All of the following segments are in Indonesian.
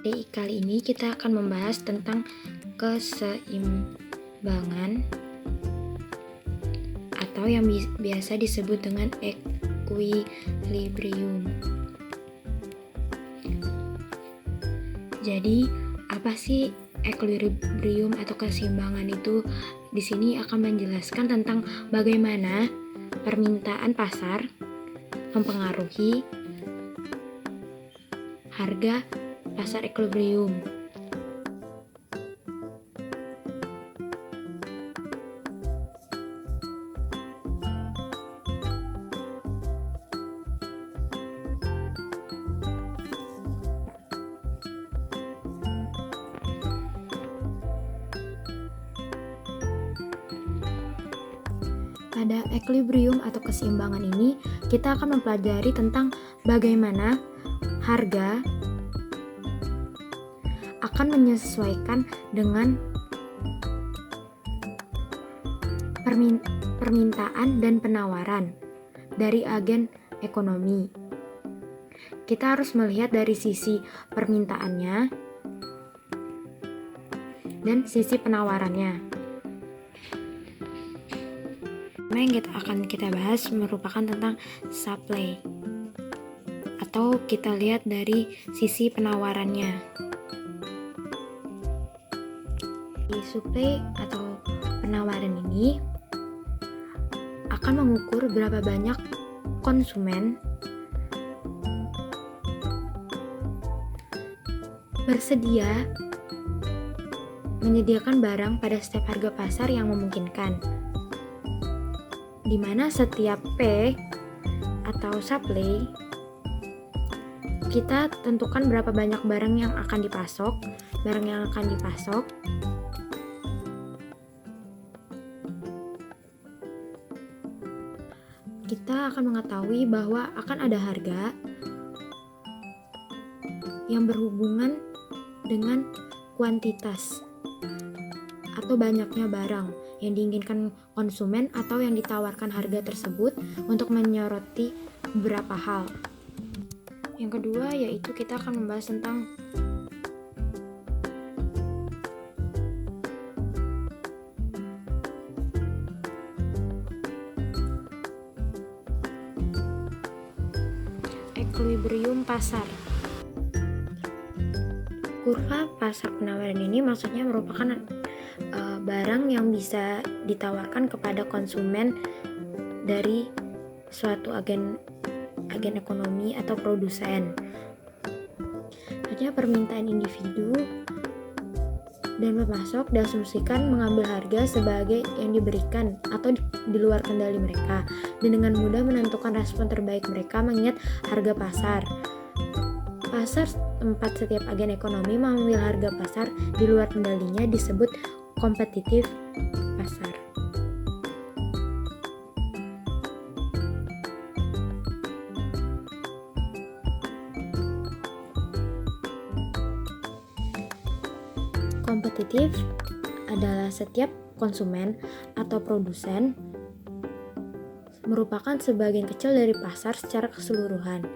Di kali ini kita akan membahas tentang keseimbangan atau yang biasa disebut dengan equilibrium. Jadi, apa sih equilibrium atau keseimbangan itu? Di sini akan menjelaskan tentang bagaimana permintaan pasar mempengaruhi harga pasar equilibrium. Pada equilibrium atau keseimbangan ini, kita akan mempelajari tentang bagaimana harga akan menyesuaikan dengan permintaan dan penawaran dari agen ekonomi. Kita harus melihat dari sisi permintaannya dan sisi penawarannya. Yang akan kita bahas merupakan tentang supply, atau kita lihat dari sisi penawarannya. Di supply atau penawaran ini akan mengukur berapa banyak konsumen bersedia menyediakan barang pada setiap harga pasar yang memungkinkan, di mana setiap P atau supply kita tentukan berapa banyak barang yang akan dipasok. Kita akan mengetahui bahwa akan ada harga yang berhubungan dengan kuantitas atau banyaknya barang yang diinginkan konsumen atau yang ditawarkan harga tersebut untuk menyoroti beberapa hal. Yang kedua yaitu kita akan membahas tentang equilibrium pasar. Kurva pasar penawaran ini maksudnya merupakan barang yang bisa ditawarkan kepada konsumen dari suatu agen ekonomi atau produsen. Artinya permintaan individu dan pemasok diasumsikan mengambil harga sebagai yang diberikan atau di luar kendali mereka, dan dengan mudah menentukan respon terbaik mereka mengingat harga pasar. Pasar tempat setiap agen ekonomi mengambil harga pasar di luar kendalinya disebut kompetitif pasar. Kompetitif adalah setiap konsumen atau produsen merupakan sebagian kecil dari pasar secara keseluruhan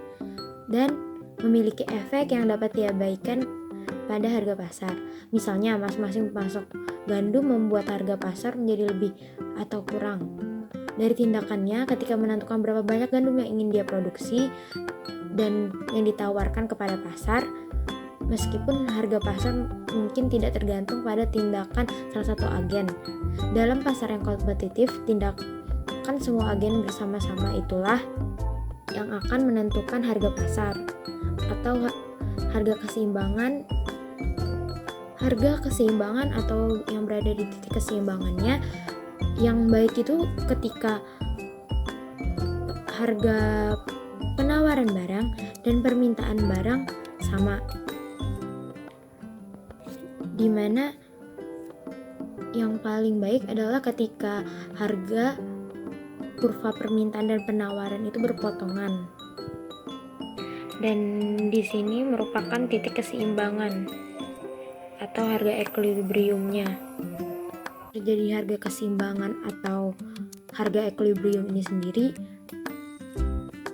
dan memiliki efek yang dapat diabaikan pada harga pasar. Misalnya, masing-masing pemasok gandum membuat harga pasar menjadi lebih atau kurang dari tindakannya ketika menentukan berapa banyak gandum yang ingin dia produksi dan yang ditawarkan kepada pasar. Meskipun harga pasar mungkin tidak tergantung pada tindakan salah satu agen. Dalam pasar yang kompetitif, tindakan semua agen bersama-sama itulah yang akan menentukan harga pasar atau harga keseimbangan atau yang berada di titik keseimbangannya. Yang baik itu ketika harga penawaran barang dan permintaan barang sama, dimana yang paling baik adalah ketika harga kurva permintaan dan penawaran itu berpotongan, dan di sini merupakan titik keseimbangan atau harga equilibriumnya. Terjadi harga keseimbangan atau harga equilibrium ini sendiri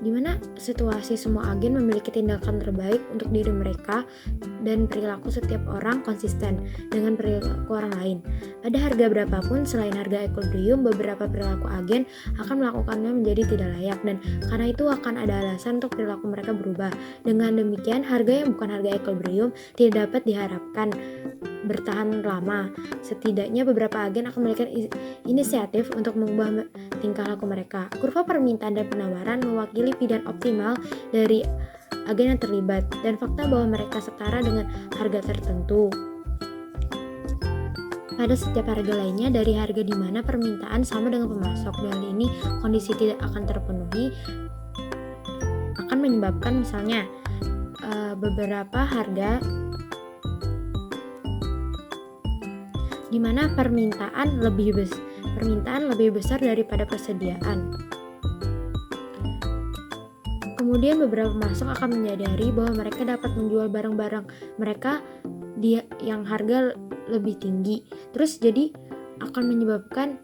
di mana situasi semua agen memiliki tindakan terbaik untuk diri mereka dan perilaku setiap orang konsisten dengan perilaku orang lain. Pada harga berapapun selain harga equilibrium, beberapa perilaku agen akan melakukannya menjadi tidak layak, dan karena itu akan ada alasan untuk perilaku mereka berubah. Dengan demikian, harga yang bukan harga equilibrium tidak dapat diharapkan bertahan lama. Setidaknya beberapa agen akan memiliki inisiatif untuk mengubah tingkah laku mereka. Kurva permintaan dan penawaran mewakili pilihan optimal dari agen yang terlibat dan fakta bahwa mereka setara dengan harga tertentu. Pada setiap harga lainnya dari harga di mana permintaan sama dengan pemasok. Hal ini kondisi tidak akan terpenuhi akan menyebabkan misalnya beberapa harga di mana permintaan lebih besar daripada persediaan. Kemudian beberapa pemasok akan menyadari bahwa mereka dapat menjual barang-barang mereka yang harga lebih tinggi. Terus jadi akan menyebabkan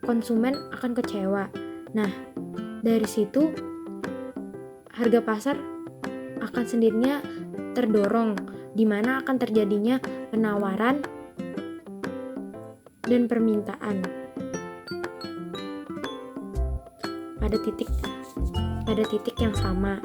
konsumen akan kecewa. Nah, dari situ harga pasar akan sendirinya terdorong, di mana akan terjadinya penawaran dan permintaan pada titik yang sama.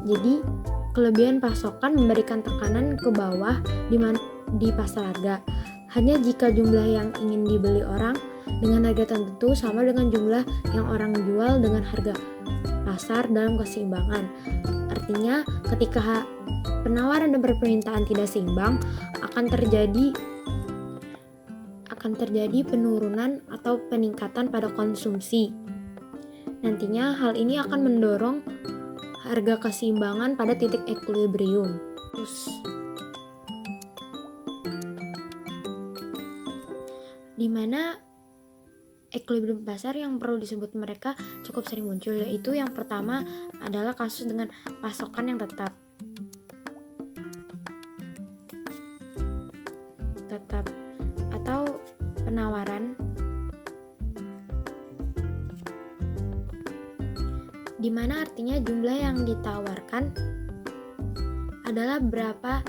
Jadi kelebihan pasokan memberikan tekanan ke bawah di pasar harga. Hanya jika jumlah yang ingin dibeli orang dengan harga tertentu sama dengan jumlah yang orang jual dengan harga pasar dalam keseimbangan. Artinya ketika penawaran dan permintaan tidak seimbang, akan terjadi penurunan atau peningkatan pada konsumsi. Nantinya hal ini akan mendorong harga keseimbangan pada titik equilibrium. Di mana equilibrium pasar yang perlu disebut mereka cukup sering muncul, yaitu yang pertama adalah kasus dengan pasokan yang tetap atau penawaran, di mana artinya jumlah yang ditawarkan adalah berapa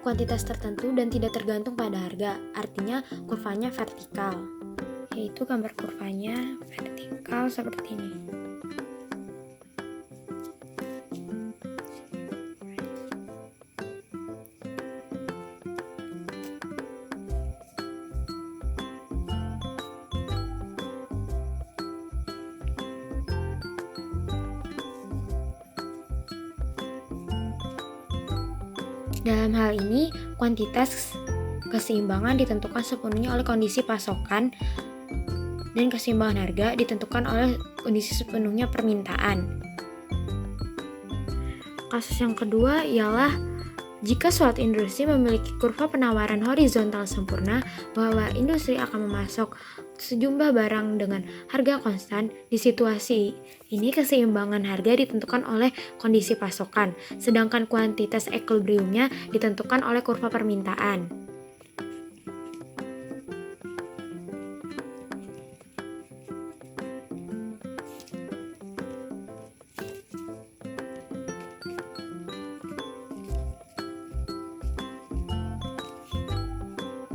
kuantitas tertentu dan tidak tergantung pada harga. Artinya kurvanya vertikal, yaitu gambar kurvanya vertikal seperti ini. Dalam hal ini, kuantitas keseimbangan ditentukan sepenuhnya oleh kondisi pasokan dan keseimbangan harga ditentukan oleh kondisi sepenuhnya permintaan. Kasus yang kedua ialah jika suatu industri memiliki kurva penawaran horizontal sempurna, bahwa industri akan memasok sejumlah barang dengan harga konstan. Di situasi ini keseimbangan harga ditentukan oleh kondisi pasokan, sedangkan kuantitas equilibriumnya ditentukan oleh kurva permintaan.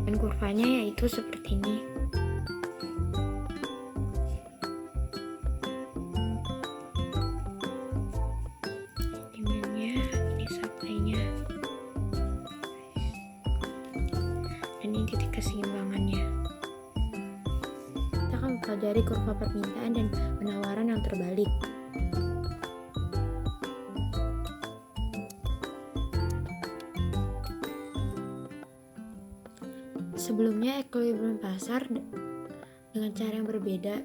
Dan kurvanya yaitu seperti ini. Demandnya, ini supply-nya, dan ini titik keseimbangannya. Kita akan mempelajari kurva permintaan dan penawaran yang terbalik. Sebelumnya equilibrium pasar dengan cara yang berbeda.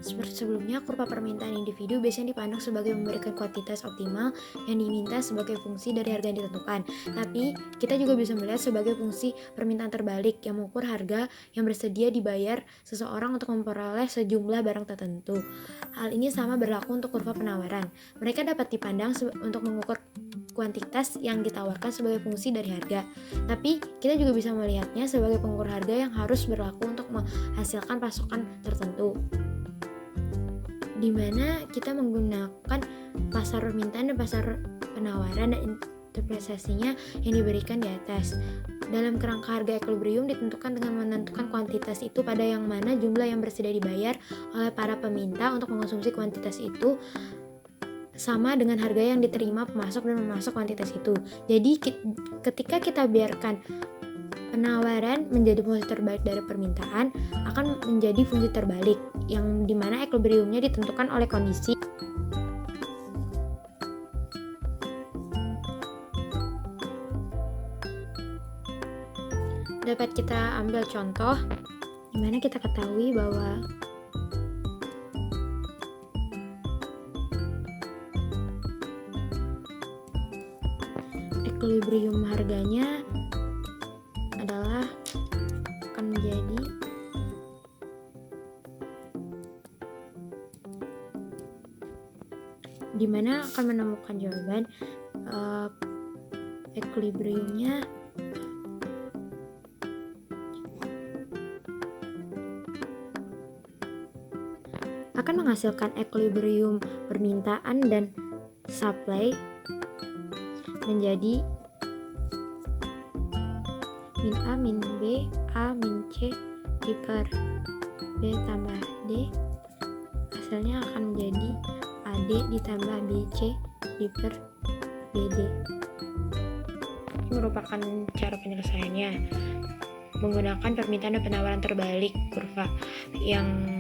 Seperti sebelumnya, kurva permintaan individu biasanya dipandang sebagai memberikan kuantitas optimal yang diminta sebagai fungsi dari harga yang ditentukan. Tapi, kita juga bisa melihat sebagai fungsi permintaan terbalik yang mengukur harga yang bersedia dibayar seseorang untuk memperoleh sejumlah barang tertentu. Hal ini sama berlaku untuk kurva penawaran. Mereka dapat dipandang untuk mengukur kuantitas yang ditawarkan sebagai fungsi dari harga. Tapi kita juga bisa melihatnya sebagai pengukur harga yang harus berlaku untuk menghasilkan pasokan tertentu, di mana kita menggunakan pasar permintaan dan pasar penawaran dan interpretasinya yang diberikan di atas. Dalam kerangka harga equilibrium ditentukan dengan menentukan kuantitas itu pada yang mana jumlah yang bersedia dibayar oleh para peminta untuk mengkonsumsi kuantitas itu sama dengan harga yang diterima pemasok dan memasok kuantitas itu. Jadi ketika kita biarkan penawaran menjadi fungsi terbaik dari permintaan, akan menjadi fungsi terbalik, yang dimana equilibriumnya ditentukan oleh kondisi. Dapat kita ambil contoh dimana kita ketahui bahwa equilibrium harganya adalah akan menjadi dimana akan menemukan jawaban equilibriumnya akan menghasilkan equilibrium permintaan dan supply menjadi min A min B, A min C diper B tambah D, hasilnya akan menjadi AD ditambah BC diper BD. Ini merupakan cara penyelesaiannya menggunakan permintaan dan penawaran terbalik kurva. Yang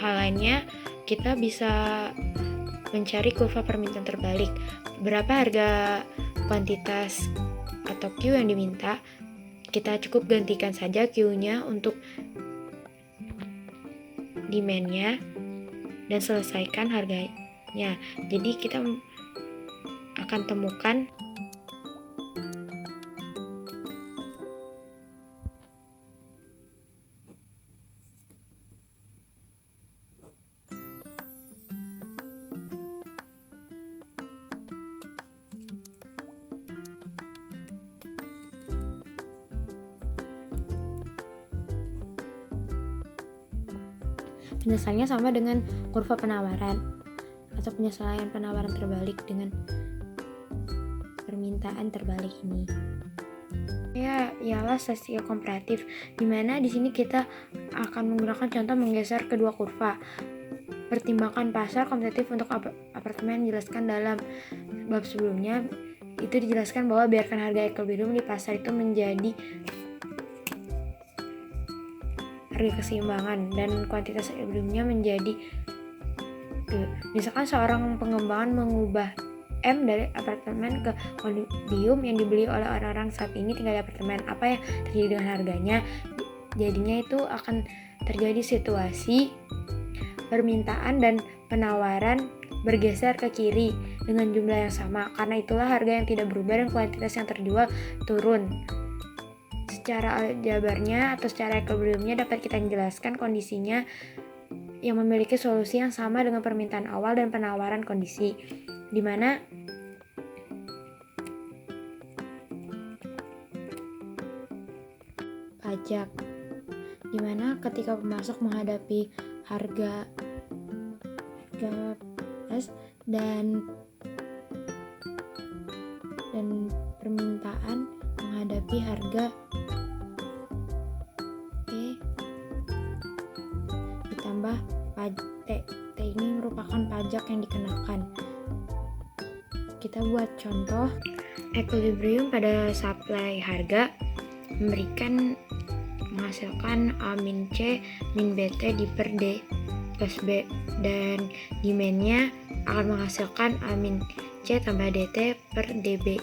hal lainnya, kita bisa mencari kurva permintaan terbalik. Berapa harga kuantitas atau Q yang diminta, kita cukup gantikan saja Q-nya untuk demand-nya dan selesaikan harganya. Jadi kita akan temukan penyelesaiannya sama dengan kurva penawaran atau penyelesaian penawaran terbalik dengan permintaan terbalik ini. Ialah sosial komparatif, di mana di sini kita akan menggunakan contoh menggeser kedua kurva. Pertimbangan pasar kompetitif untuk apartemen dijelaskan dalam bab sebelumnya. Itu dijelaskan bahwa biarkan harga equilibrium di pasar itu menjadi harga keseimbangan dan kuantitas equilibriumnya menjadi misalkan seorang pengembangan mengubah M dari apartemen ke kondominium yang dibeli oleh orang-orang saat ini tinggal di apartemen. Apa yang terjadi dengan harganya? Jadinya itu akan terjadi situasi permintaan dan penawaran bergeser ke kiri dengan jumlah yang sama. Karena itulah harga yang tidak berubah dan kuantitas yang terjual turun. Secara aljabarnya atau secara equilibriumnya dapat kita jelaskan kondisinya yang memiliki solusi yang sama dengan permintaan awal dan penawaran kondisi, di mana pajak, di mana ketika pemasok menghadapi harga S dan permintaan menghadapi harga P ditambah T. T ini merupakan pajak yang dikenakan. Kita buat contoh equilibrium pada supply harga menghasilkan A min C min BT diper D plus B, dan demand-nya akan menghasilkan A min C tambah DT per DB.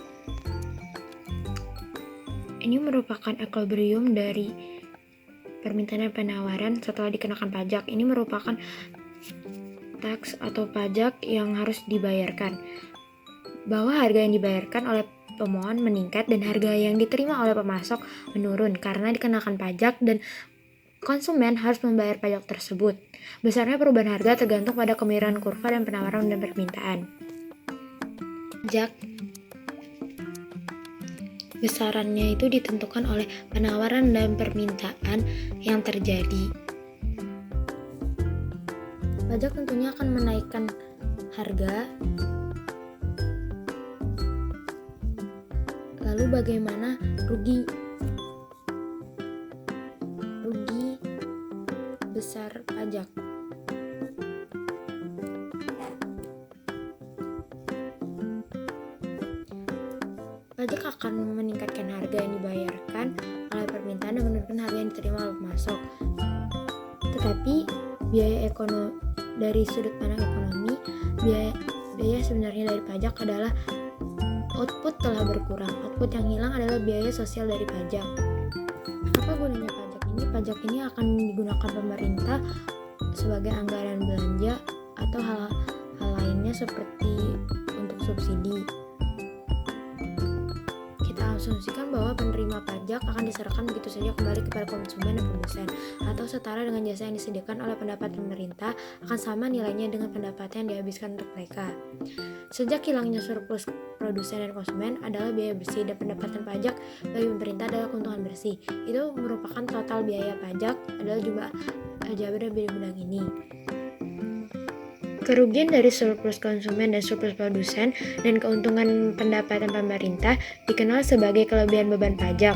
Ini merupakan equilibrium dari permintaan dan penawaran setelah dikenakan pajak. Ini merupakan tax atau pajak yang harus dibayarkan. Bahwa harga yang dibayarkan oleh pemohon meningkat dan harga yang diterima oleh pemasok menurun karena dikenakan pajak, dan konsumen harus membayar pajak tersebut. Besarnya perubahan harga tergantung pada kemiringan kurva dan penawaran dan permintaan. Pajak Besarannya itu ditentukan oleh penawaran dan permintaan yang terjadi. Pajak tentunya akan menaikkan harga. Lalu bagaimana rugi besar pajak? Pajak akan meningkatkan harga yang dibayarkan oleh permintaan dan menurunkan harga yang diterima oleh pemasok. Tetapi dari sudut pandang ekonomi, biaya sebenarnya dari pajak adalah output telah berkurang. Output yang hilang adalah biaya sosial dari pajak. Apa gunanya pajak ini? Pajak ini akan digunakan pemerintah sebagai anggaran belanja atau hal lainnya seperti untuk subsidi. Kita asumsikan bahwa penerima pajak akan diserahkan begitu saja kembali kepada konsumen dan produsen, atau setara dengan jasa yang disediakan oleh pendapatan pemerintah akan sama nilainya dengan pendapatan yang dihabiskan untuk mereka. Sejak hilangnya surplus produsen dan konsumen adalah biaya bersih, dan pendapatan pajak bagi pemerintah adalah keuntungan bersih. Itu merupakan total biaya pajak adalah jumlah aljabar dari bidang ini. Kerugian dari surplus konsumen dan surplus produsen dan keuntungan pendapatan pemerintah dikenal sebagai kelebihan beban pajak.